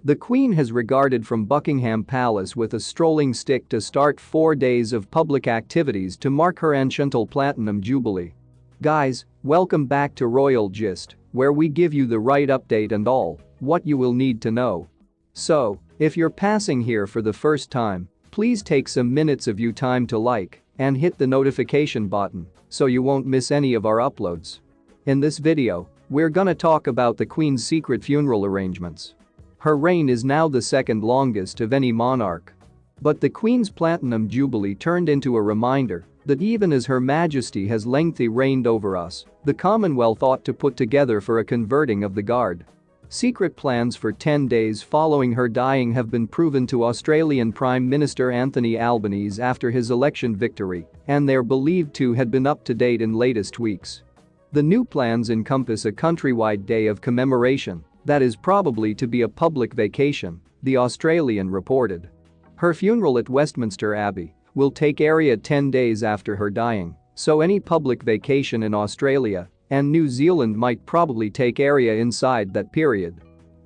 The Queen has regarded from Buckingham Palace with a strolling stick to start 4 days of public activities to mark her ancestral Platinum Jubilee. Guys, welcome back to Royal Gist, where we give you the right update and all what you will need to know. So, if you're passing here for the first time, please take some minutes of your time to like and hit the notification button so you won't miss any of our uploads. In this video, we're gonna talk about the Queen's secret funeral arrangements. Her reign is now the second longest of any monarch. But the Queen's Platinum Jubilee turned into a reminder that even as Her Majesty has lengthy reigned over us, the Commonwealth ought to put together for a converting of the guard. Secret plans for 10 days following her dying have been proven to Australian Prime Minister Anthony Albanese after his election victory, and they're believed to had been up to date in latest weeks. The new plans encompass a countrywide day of commemoration that is probably to be a public vacation, the Australian reported. Her funeral at Westminster Abbey will take area 10 days after her dying, so any public vacation in Australia and New Zealand might probably take area inside that period.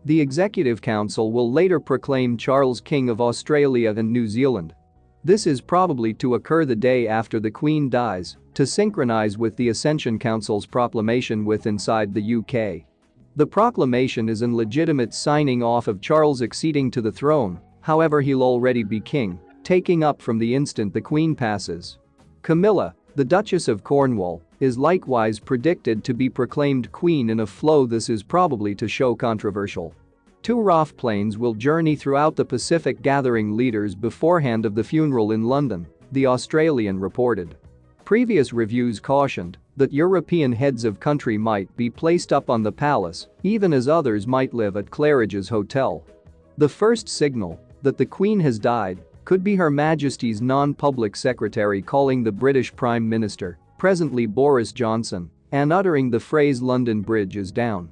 The Executive Council will later proclaim Charles King of Australia and New Zealand. This is probably to occur the day after the Queen dies, to synchronise with the Ascension Council's proclamation inside the UK. The proclamation is an legitimate signing off of Charles acceding to the throne, however he'll already be king, taking up from the instant the Queen passes. Camilla, the Duchess of Cornwall, is likewise predicted to be proclaimed Queen in a flow this is probably to show controversial. 2 RAF planes will journey throughout the Pacific gathering leaders beforehand of the funeral in London, the Australian reported. Previous reviews cautioned that European heads of country might be placed up on the palace, even as others might live at Claridge's hotel. The first signal that the Queen has died could be Her Majesty's non-public secretary calling the British Prime Minister, presently Boris Johnson, and uttering the phrase "London Bridge is down."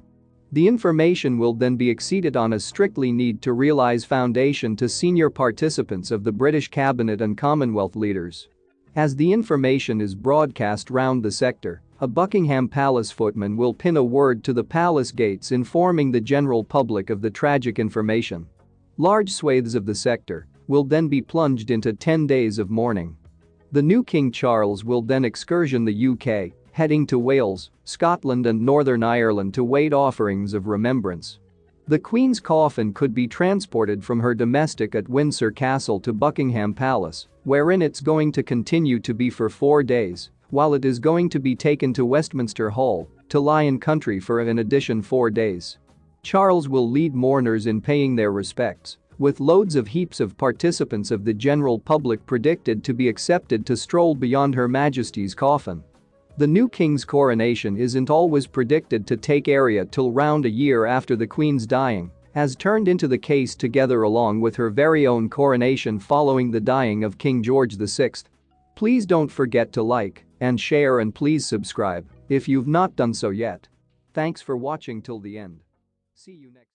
The information will then be acceded on a strictly need to realise foundation to senior participants of the British Cabinet and Commonwealth leaders. As the information is broadcast round the sector, a Buckingham Palace footman will pin a word to the palace gates informing the general public of the tragic information. Large swathes of the sector will then be plunged into 10 days of mourning. The new King Charles will then excursion the UK, heading to Wales, Scotland and Northern Ireland to wait offerings of remembrance. The Queen's coffin could be transported from her domestic at Windsor Castle to Buckingham Palace, wherein it's going to continue to be for 4 days, while it is going to be taken to Westminster Hall to lie in country for an additional 4 days. Charles will lead mourners in paying their respects, with loads of heaps of participants of the general public predicted to be accepted to stroll beyond Her Majesty's coffin. The new King's coronation isn't always predicted to take area till round a year after the Queen's dying, as turned into the case together along with her very own coronation following the dying of King George VI. Please don't forget to like and share and please subscribe if you've not done so yet. Thanks for watching till the end. See you next.